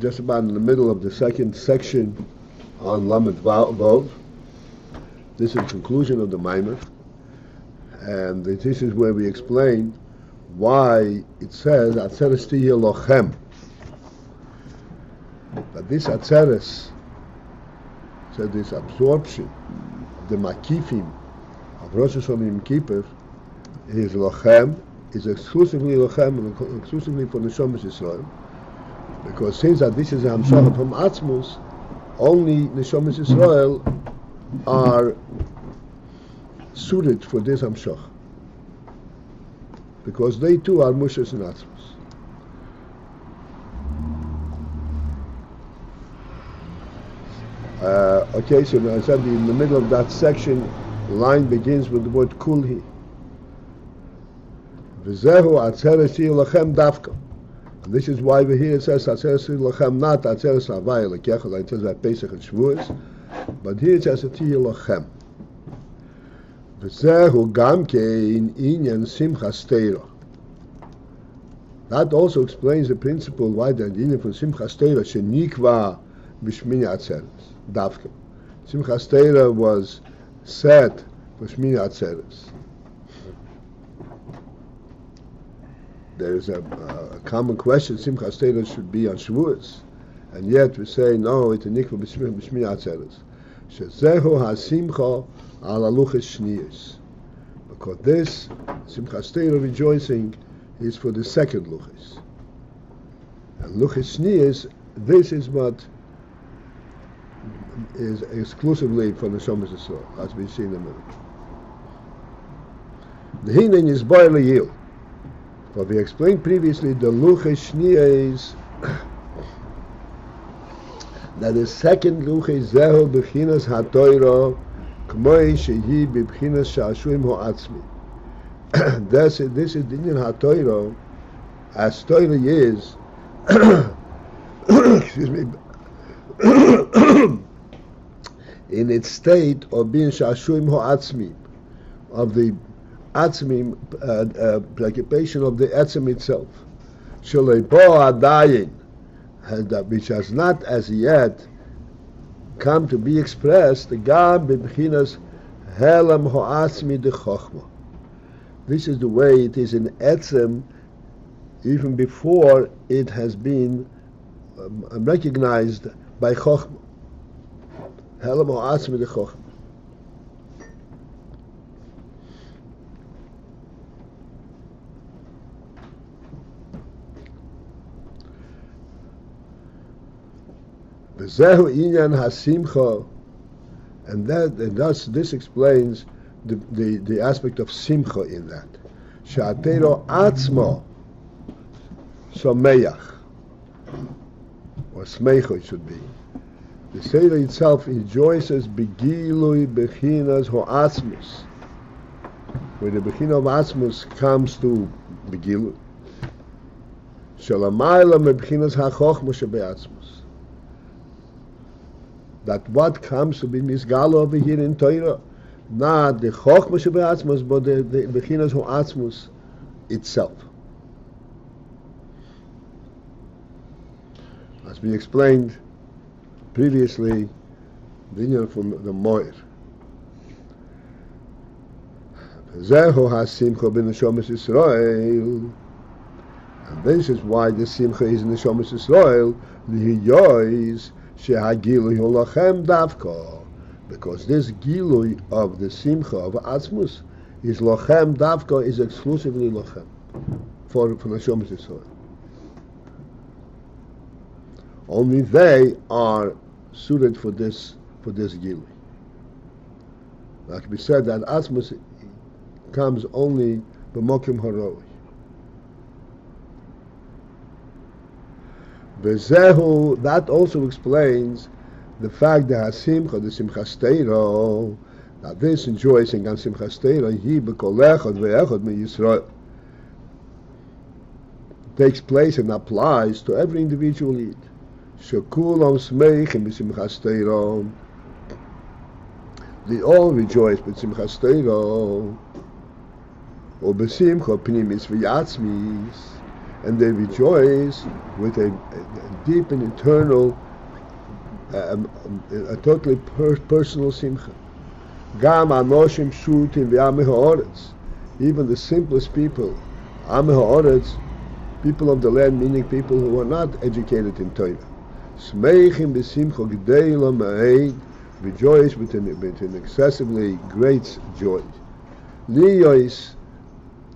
just about in the middle of the second section on Lamed Vov. This is the conclusion of the Maimer, and this is where we explain why it says Atzeres Tiye Lochem. But this Atzeres, so this absorption of the Makifim of Rosh Hashanah Yom Kippur is Lochem, is exclusively Lochem, exclusively for the Neshomas Yisrael. Because since that this is a Hamshach from Atzmus, only Neshomas Yisrael are suited for this Hamshach. Because they too are Mushas and Atzmus. Okay, so I said in the middle of that section, the line begins with the word Kulhi. V'zehu Atzeres Tiye Lochem Dafka. And this is why we here it says Atzeres Tiye Lochem, not Atzeres Havaya L'Kechad, like it says at Pesach and Shavuos, but here it says Tiye Lochem. V'zehu Gamkein Inyan Simchas Teira. That also explains the principle why the Inyan for Simchas Teira Shenikva B'Shmini Atzeres Dafka. Simchas Teira was set for Shmini Atzeres. There is a common question: Simchas Teira should be on Shavuos, and yet we say no. It's a nikva b'shmini atzeres. Shezehu hasimcha al aluches shniyos, because this Simchas Teira rejoicing is for the second luches, and luches shniyos. This is what is exclusively for the Neshomas Yisrael, as we see in a minute. The hinin is boile yil. But we explained previously the luches shniyos, that the second luches zehu b'chinas hatoiro k'moi shehi b'chinas sha'ashuim ho'atzmi. This is the Indian hatoiro, as Torah is, excuse me, in its state of being sha'ashuim ho'atzmi, of the Atzmim, preoccupation of the Etzem itself. Shalebo Adayin, which has not as yet come to be expressed, Gam b'bchinas Helam Ho'atzmi de Chochma. This is the way it is in Etzem, even before it has been recognized by Chochma. Helam Ho'atzmi de Chochma. Zehu inyan hasimcha, and thus this explains the aspect of simcha in that. She'atero atzmo someach, or smecho it should be. The Seder itself rejoices begilui bechinas ho'atzmus, where the bechina of atzmus comes to begilui. Shalamayla mebechinas hachochma shebe'atzmus. That what comes to be misgalo over here in Torah, not the chokhmah shebe'atzmus, but the bechinas ho'atzmus itself. As we explained previously, the inyan from the Moir. Zehu hasimcha b'neshomas Yisrael, and this is why the simcha is in the neshomas Yisrael. L'hiyois Shehagilui Lochem Davka, because this gilui of the simcha of Atzmus is Lochem Davka, is exclusively Lochem for Neshomas Yisrael. Only they are suited for this gilui. Like we said, that Atzmus comes only b'mokim haroi. V'zehu, that also explains the fact that Hasimcha, the Simchas Teira, that this rejoicing on Simchas Teira, he b'kol echad ve'echad me Yisrael, takes place and applies to every individual Yid. Shekulam smeichim b'Simchas Teira, they all rejoice with Simchas Teira, or b'Simcha pnimis v'yatzmis, and they rejoice with a deep and eternal, a totally personal simcha. Gam anoshim shutim v'amei ha'oretz, even the simplest people, amei ha'oretz, people of the land, meaning people who are not educated in Torah. Smeichim b'simcha g'deila ma'ed, rejoice with an excessively great joy. Liyois,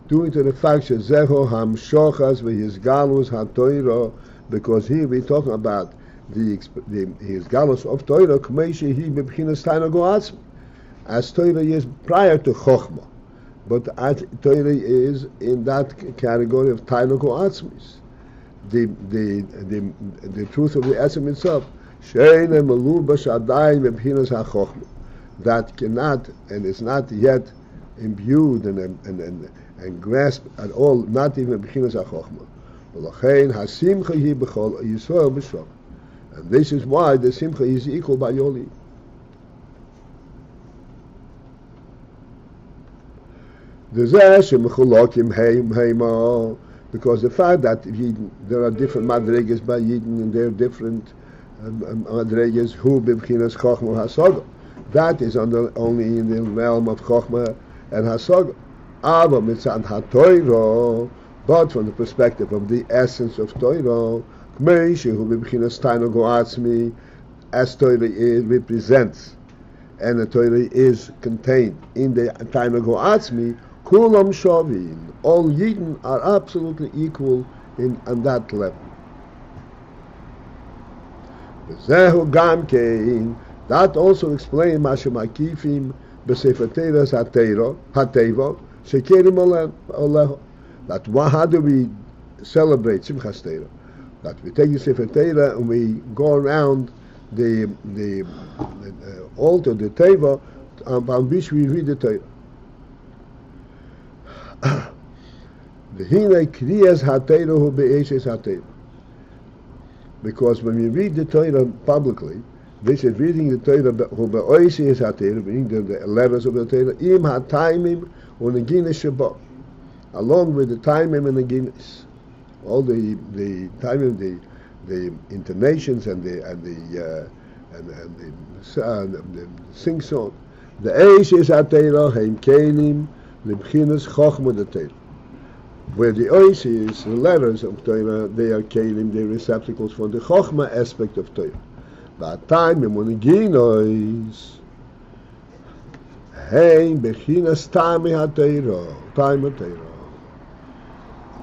due to the fact that Zeho hamshochas v'hizgalus ha'Torah, because here we're talking about the hizgalus of Torah, k'meishi hi b'bchinas tainug ha'atzmi, as Torah is prior to Chochmah, but as Torah is in that category of tainug ha'atzmis, the truth of the Etzem itself, she'eina melubash adayin b'bchinas ha'chochmah, that cannot and is not yet imbued and grasped at all, not even b'chinas ha'chochmah. V'lachein hasimcha hi b'chol Yisrael b'shom, and this is why the simcha is equal by Yoli. Because the fact that there are different madregas by Yidden and there are different madregas who b'chinas chochmah hasaga, that is only in the realm of chochmah and hasaga. Ava mitzad haTorah, but from the perspective of the essence of Torah, k'meishi hu b'chinas tainug ha'atzmi, as Torah is represents, and the Torah is contained in the tainug ha'atzmi. Kulam shavin, all Yidden are absolutely equal on that level. Zehu gam kein, that also explains Mashem Akifim b'Sefer Teiras Hateva shekerim oleho. That how do we celebrate Simchas Torah? That we take the Sefer Torah and we go around the altar, the Teva, on which we read the Torah. Because when we read the Torah publicly, this is reading the Torah, meaning the letters of the Torah, im ha-taimim u'neginis sheba, along with the taimim and the guinness, all the taimim, the intonations and the sing song. The eish is ha-Torah heim kelim libchinas chochmah the Torah. Where the ois is, the letters of Torah, they are kelim, they are receptacles for the chochmah aspect of Torah. But time in moneginois, hey, bechinas tami ha-Torah, time of Torah.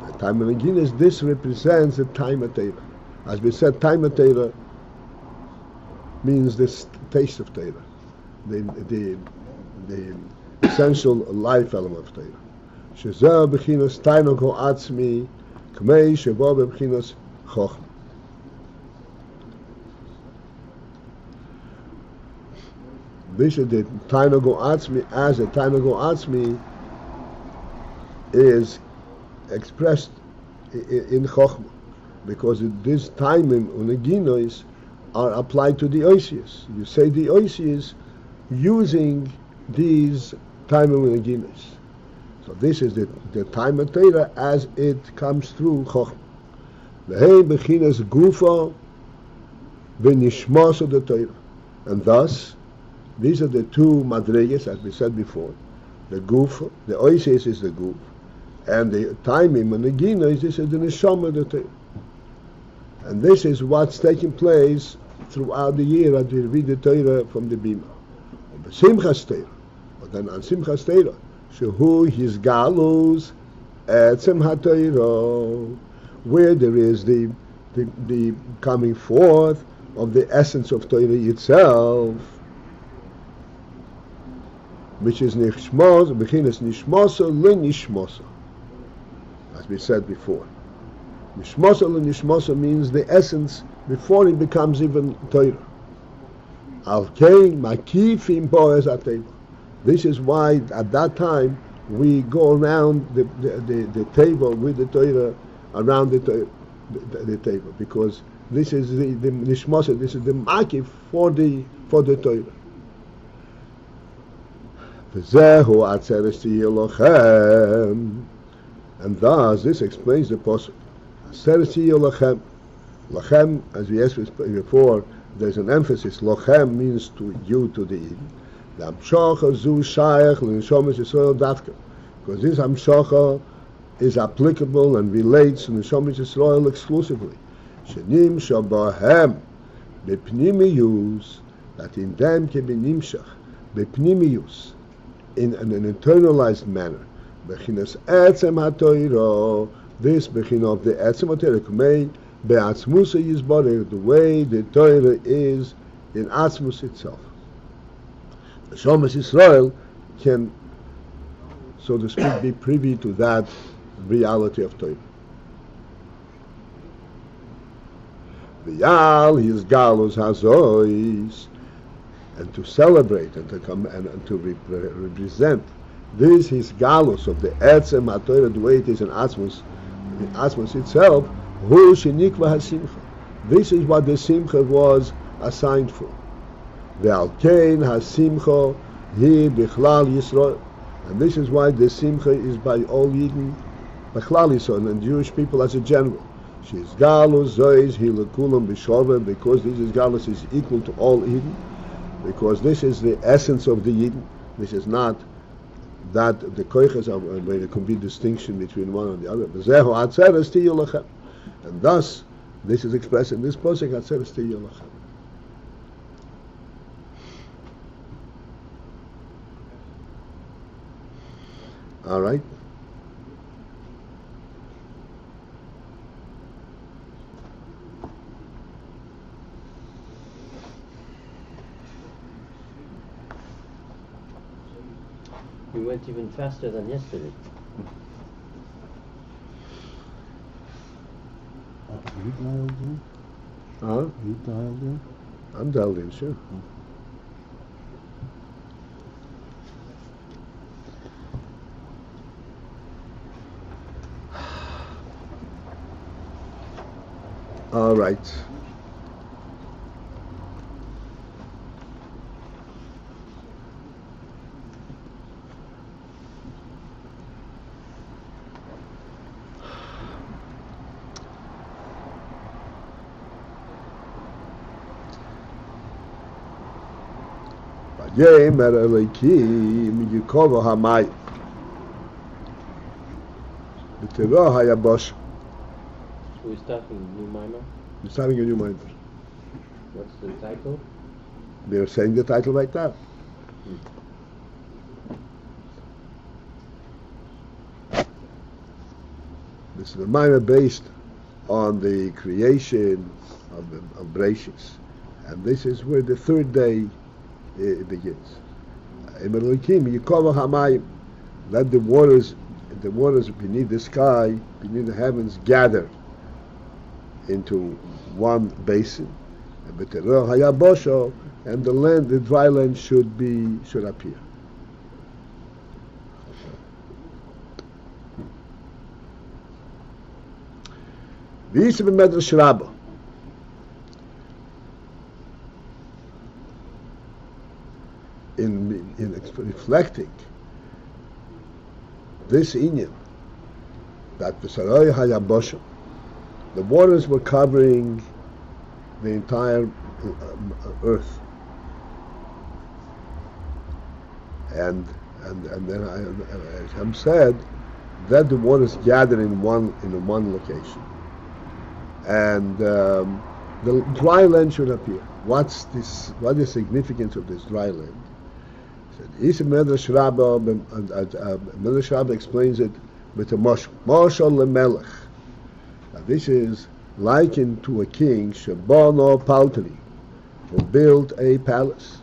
The time of moneginos, this represents the time of Torah. As we said, time of Torah means this taste of Torah, the essential life element of Torah. Shezeh b'chinas tainug ha'atzmi, k'mei shebo b'chinas chochmah. This is the tainug ha'atzmi, as a tainug ha'atzmi is expressed in chochmah, because this taimim u'neginos are applied to the oisius. You say the oisius using these taimim u'neginos. So this is the time of Torah as it comes through Chochmah. V'hei b'chinas gufa v'nishmas of the Torah. And thus, these are the two madregas, as we said before. The gufa, the oises is the guf, and the taimim and the ginos, this is the neshama of the Torah. And this is what's taking place throughout the year as we read the Torah from the Bima. Simchas Torah, but then on Simchas Torah, Shehu his galus etzem haTorah, where there is the coming forth of the essence of Torah itself, which is nishmos, bechinas nishmosa lenishmosa, as we said before. Nishmosa lenishmosa means the essence before it becomes even Torah. Al kein makifim boez ateva. This is why at that time we go around the table with the Torah, around the table, because this is the nishmosa, this is the makif for the Torah. And thus this explains the posuk. Aserti lachem. Lachem, as we asked before, there's an emphasis. Lachem means to you, to the Eden. The Amshocha zu shayach l'neshomas Yisrael dafka. Because this Amshocha is applicable and relates to Neshomas Yisrael exclusively. Shenim shabahem bepnimiyus, that in them can be nimshach bepnimiyus, in an internalized manner. Bechinas etzem hatoiro, this bechin of the etzem hatoiro kumei be'atzmusa yizboreh, the way the Torah is in atzmus itself. Neshomas Yisrael can, so to speak, be privy to that reality of Torah. V'yal his galus hazois, and to celebrate and to come and to represent this his galus of the etzem haTorah, the way it is in Atzmus itself. Hu shenikva hasimcha. This is what the simcha was assigned for. Ve'alkein hasimcha hi bichlal Yisrael, and this is why the simcha is by all Yidden, bichlal Yisrael, and Jewish people as a general. She's galus zois hilekulam b'shove, because this is galus is equal to all Yidden, because this is the essence of the Yidden. This is not that the koiches are where there can be distinction between one and the other. And thus, this is expressed in this posuk, atzeres tiyu lachem. All right. We went even faster than yesterday. Are you dialed in? Huh? Are you dialed in? I'm dialed in, sure. All right. Yemer Elokim Yikovo Hamay B'Tero Hayabosh. So we're starting a new mimer. You're starting a new mimer. What's the title? They're saying the title right now. This is a mimer based on the creation of Beis, and this is where the third day it begins. Let the waters beneath the sky, beneath the heavens, gather into one basin, and the land, the dry land, should appear. In reflecting this inyan, that the waters were covering the entire earth, and then Hashem said that the waters gathered in one location, and the dry land should appear. What is the significance of this dry land? Medrash Rabbah explains it with a mashal lemelech. This is likened to a king, Shebano Paltiel, who built a palace.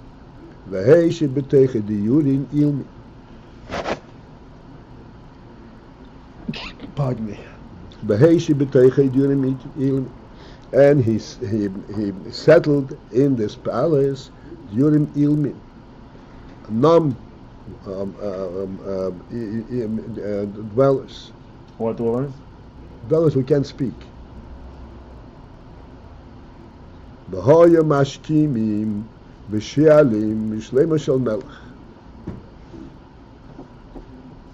Pardon me. And he settled in this palace Yurim Ilmin. Dwellers. What dwellers? Dwellers who can't speak. B'hoya mashkimim b'shialim mishlema shel melech.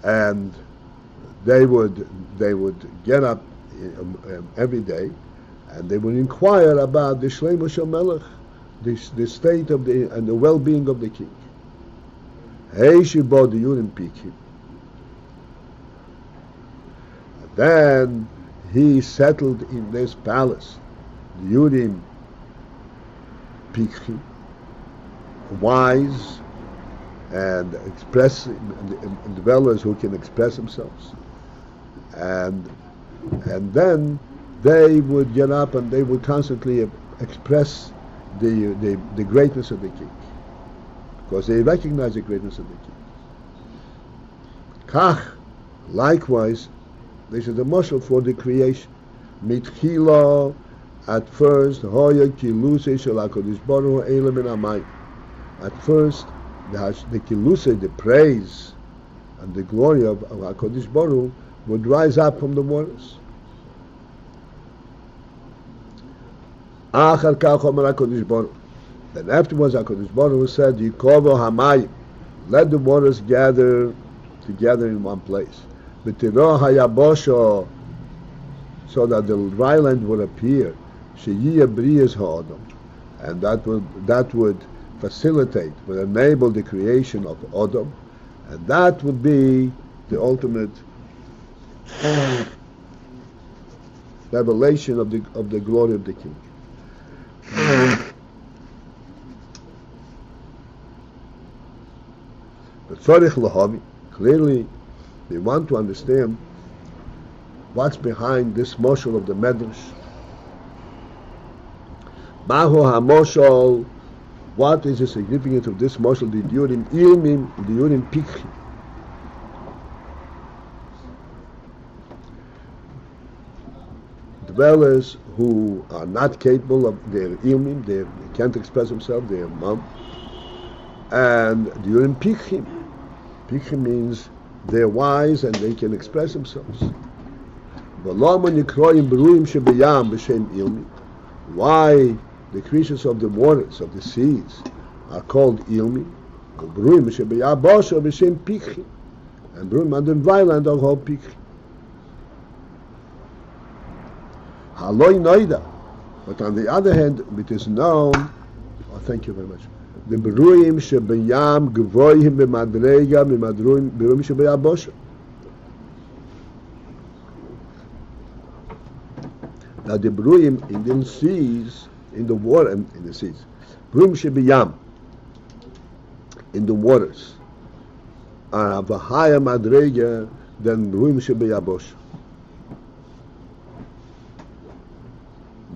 And they would get up every day, and they would inquire about the Shleimus Melech, the state of and the well-being of the king. Then he settled in this palace, the Yudim Pikhi, wise and dwellers who can express themselves, and then they would get up and they would constantly express the greatness of the king, because they recognize the greatness of the king. Kach, likewise, this is a mashal for the creation. Mitchila, at first, hoya kiluse shel HaKadosh Baruch Hu elam min hamayim. At first, the kiluse, the praise and the glory of HaKadosh Baruch Hu would rise up from the waters. Achar kach omer HaKadosh Baruch Hu. Then afterwards, HaKadosh Baruch Hu said, Yikovo hamayim, let the waters gather together in one place. B'tiro hayabosho, so that the dry land would appear. Sheyiyah briyas ha'adam, and that would facilitate, would enable the creation of Adam, and that would be the ultimate revelation of the glory of the king. But tzarich lahavi, clearly they want to understand what's behind this moshel of the Medrash. Mahu ha-moshel, what is the significance of this moshel? The Yudim Ilmim, the Yudim Pikhi. Dwellers who are not capable of their Ilmim, they can't express themselves, they are mum. And the Yudim Pikhi. Pikhi means they're wise and they can express themselves. Why the creatures of the waters, of the seas, are called Ilmi, and Bruim and the dry land are called Pikhi. But on the other hand, it is known, thank you very much, the Bruim Shebayam Gvoihim B'Madrega B'Madruim Shebayabosha. Now the Bruim in the seas, in the water, in the seas, Bruim Shebayam, in the waters, are of a higher Madrega than Bruim Shebayabosha.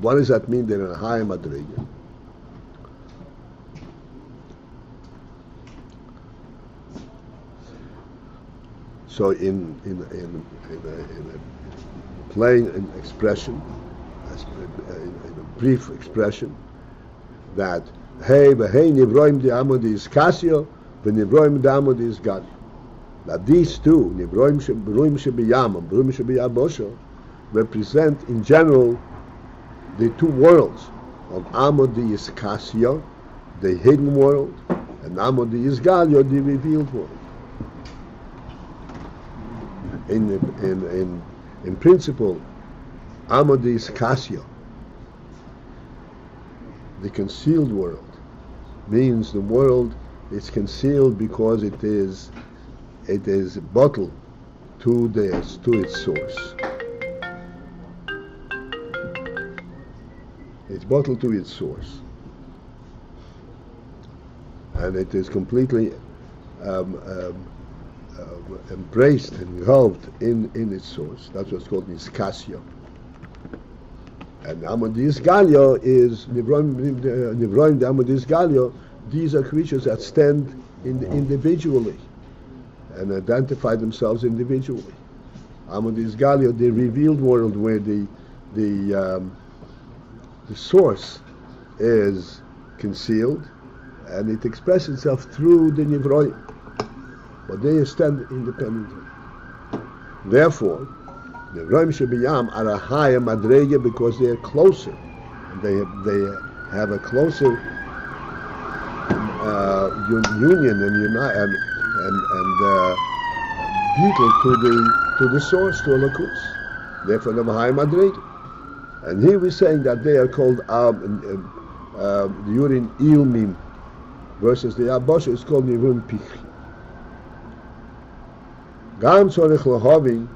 What does that mean? They're in a higher Madrega. So in a plain expression, in a brief expression, that hey nivroim de amodi is kasio, v'nivroim de amodi is gali. That these two, nivroim shebiyam and bruim shebiyabosho, represent in general the two worlds of amodi is kasio, the hidden world, and amodi is galio, the revealed world. In principle, amodi is kasio, the concealed world, means the world is concealed because it is bottled to its source. It's bottled to its source, and it is completely embraced and engulfed in its source. That's what's called niskasio. And Amadis Galio is Nivroim the Amadis Galio. These are creatures that stand individually and identify themselves individually. Amadis Galio, the revealed world where the source is concealed and it expresses itself through the Nivroim. But they stand independently. Therefore, the Nivroim Shebiyam are a higher Madrega because they are closer. They have a closer union and beetle to the source, to Alakus. Therefore, the Mahai Madrid. And here we're saying that they are called the Yurin Ilmim versus the Abosha is called Nirun Pichi. Gam Tzorich Lahavi.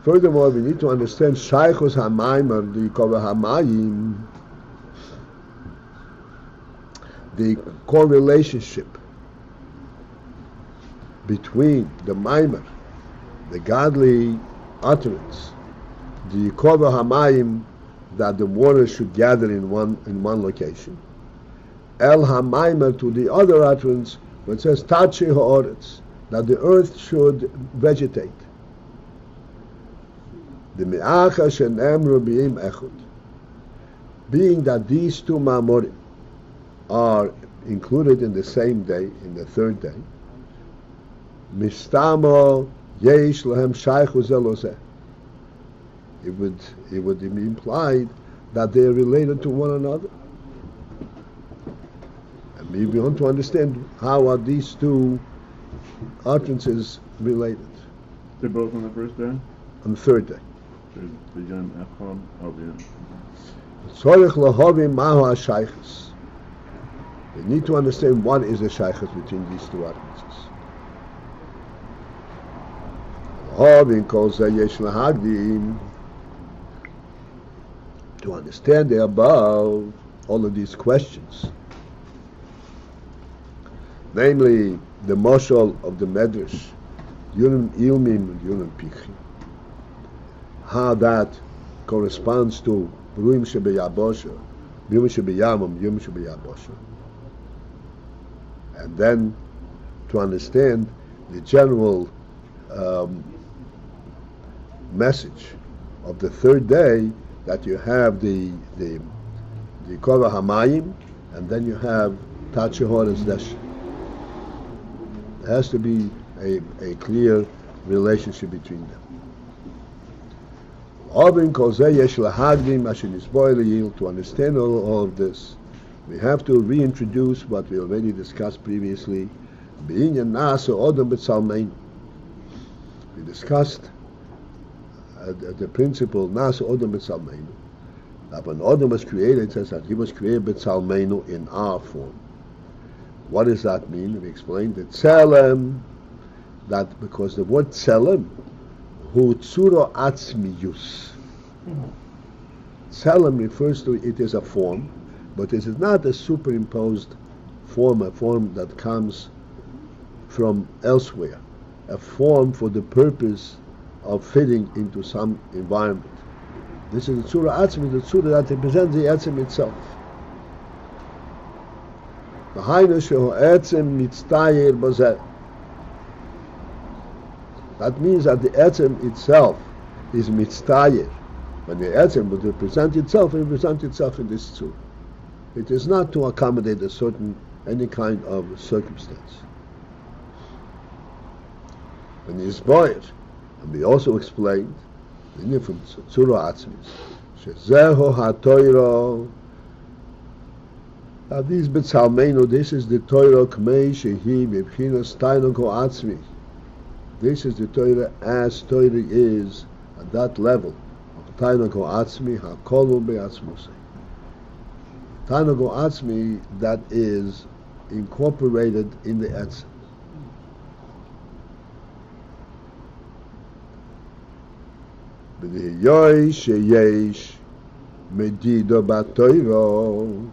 Furthermore, we need to understand Shaychus HaMaimer, the Kova HaMayim, the correlationship between the Maimer, the godly utterance, the Kova HaMayim, that the water should gather in one location, El HaMaimer, to the other utterance, which says Tachi Ha'oretz, that the earth should vegetate. The Me'acha Shenemru B'im Echud, being that these two Ma'amorim are included in the same day, in the third day, Mistamo Yesh Lahem Shaychus Eloseh. It would be implied that they are related to one another. And we want to understand how are these two utterances related. They're both on the first day? On the third day. There's the Yom Echad. Oh, yeah. Tzorich lahavim mahu hashaychus. We need to understand what is the shaychus between these two utterances. Lahavim kol zeh yesh lahagdim. To understand the above, all of these questions, namely the moshel of the medrash, Yurim Ilmim and Yurim Pichi, how that corresponds to Ruim Shebeyabosha, Yum Shebeyamam, Yum Shebeyabosha. And then to understand the general message of the third day, that you have the Kova Hamayim, and then you have Tachihoras Desh. There has to be a clear relationship between them. To understand all of this, we have to reintroduce what we already discussed previously. We discussed the principle Nasa Odom B'Tzalmeinu. That when Odom was created, it says that he was created B'Tzalmeinu in our form. What does that mean? We explained that Tzelem, that because the word Tzelem, Hu Tzuro Atzmiyus. Tzelem refers to it as a form, but it is not a superimposed form, a form that comes from elsewhere, a form for the purpose of fitting into some environment. This is the Tzura Atzmi, the Tzura that represents the Etzem itself. That means that the Etzem itself is mitztayer. When the Etzem would represent itself in this Tzura. It is not to accommodate any kind of circumstance. When he is boyer, and we also explained in different Tzura Atzmis, Shezeho HaToiro, that this B'Tzalmeinu, this is the Torah K'mei Shehi V'Bchinas Tainoko Atzmi. This is the Torah as Torah is at that level of Tainoko Atzmi HaKolu Be'atzmosei. Tainoko Atzmi that is incorporated in the Etzem. B'Diyoy Sheyesh Medido B'Toiro,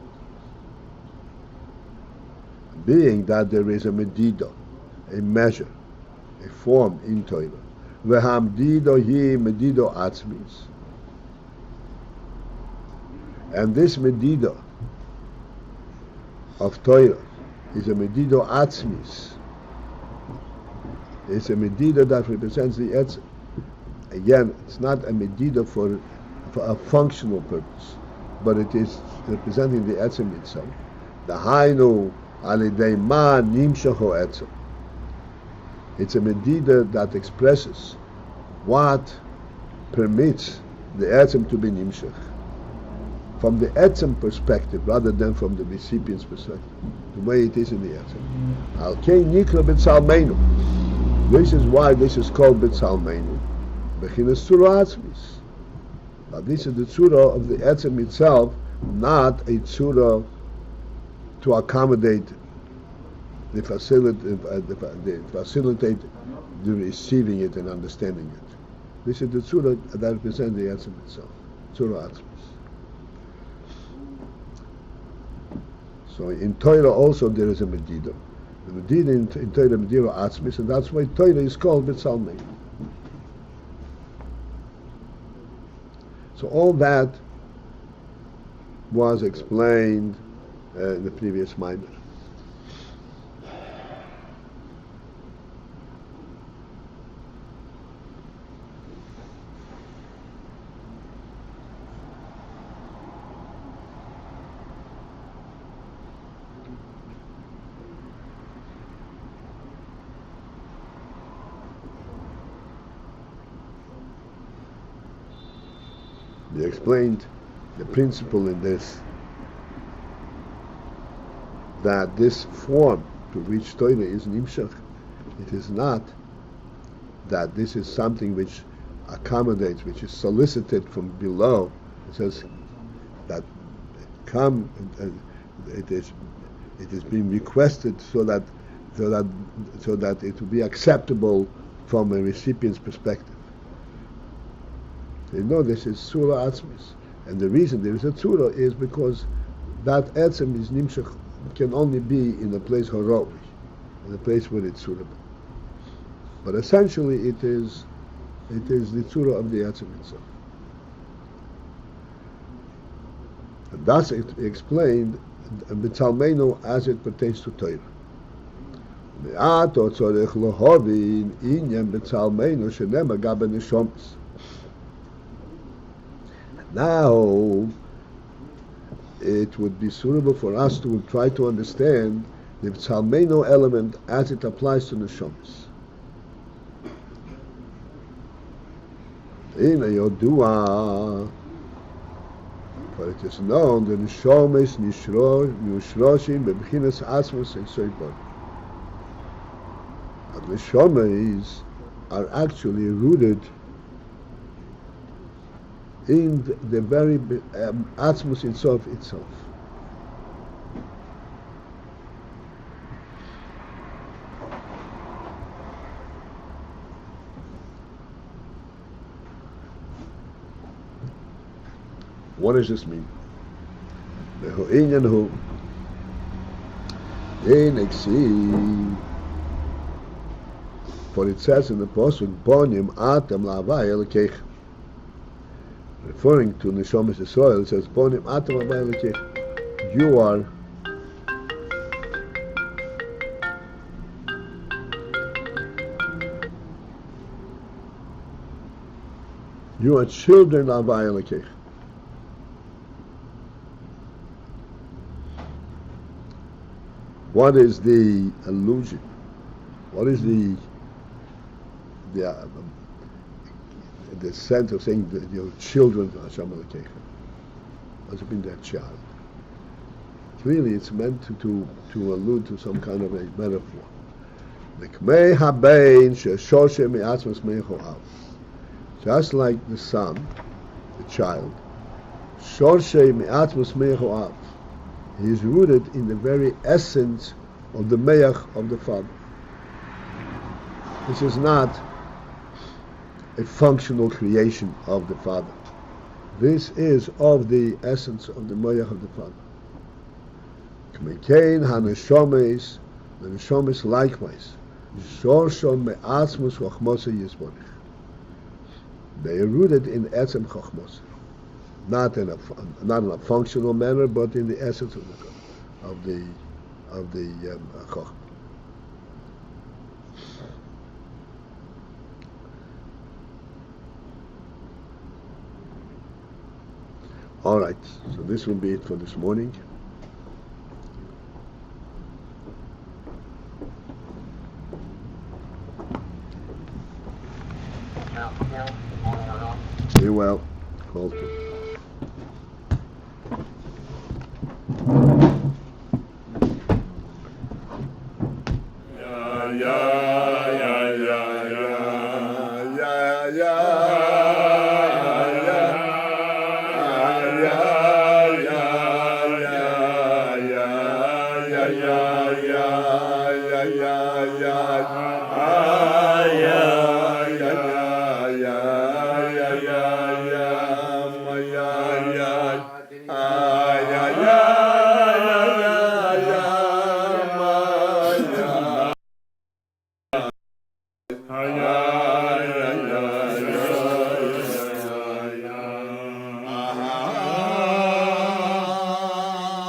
being that there is a medido, a measure, a form in Torah. V'hamdido hi medido atzmis. And this medido of Torah is a medido atzmis. It's a medido that represents the etzem. Again, it's not a medido for a functional purpose, but it is representing the etzem itself. The hainu alidei ma nimshacho etzem. It's a medida that expresses what permits the etzem to be nimshach from the etzem perspective rather than from the recipient's perspective, the way it is in the etzem. Al kei nikra b'tzalmeinu. This is why this is called b'tzalmeinu. Bechinas tzura atzmis. But this is the tzura of the etzem itself, not a tzura to accommodate facilitate the receiving it and understanding it. This is the tzura that represents the etzem itself, tzura atzmis. So in Torah also there is a medida. The medida in Torah, medida atzmis, and that's why Torah is called B'tzalmei. So all that was explained in the previous Maimer. They explained the principle in this, that this form to which Torah is nimshach, it is not that this is something which accommodates, which is solicited from below. It says that come, it is being requested so that it will be acceptable from a recipient's perspective. They know this is tzura atzmis, and the reason there is a tzura is because that etzem is nimshach, can only be in a place horovi, in a place where it's suitable. But essentially, it is the tzura of the etzem itself. And thus it explained b'tzalmeinu as it pertains to Torah. Me'ato tzorech lohovin inyan b'tzalmeinu shenema gabe neshomas. Now, it would be suitable for us to try to understand the Tzalmeinu element as it applies to Neshomas. In a Yodua, for it is known that Neshomas Nishroshim Bebchinas Asmus and Soibon. But Neshomas are actually rooted in the very Atzmus Insof itself. What does this mean? For it says in the Pasuk, Bonim Atam Lavai Elokech. Referring to Neshomas Yisrael, it says, Bonim Atam Lavai Elokech. You are children of Lavai. What is the allusion? What is the sense of saying that your children are Hashem Elokecha? What does it mean, that child? Really, it's meant to allude to some kind of a metaphor. Just like the son, the child, he is rooted in the very essence of the meach of the father. This is not a functional creation of the father. This is of the essence of the meach of the father. The neshomes likewise. They are rooted in etzem chochmos, not in a functional manner, but in the essence of the chochmah. All right, so this will be it for this morning. Be well, Paltiel. Yeah, yeah, yeah, yeah, yeah, yeah, yeah. Ayin.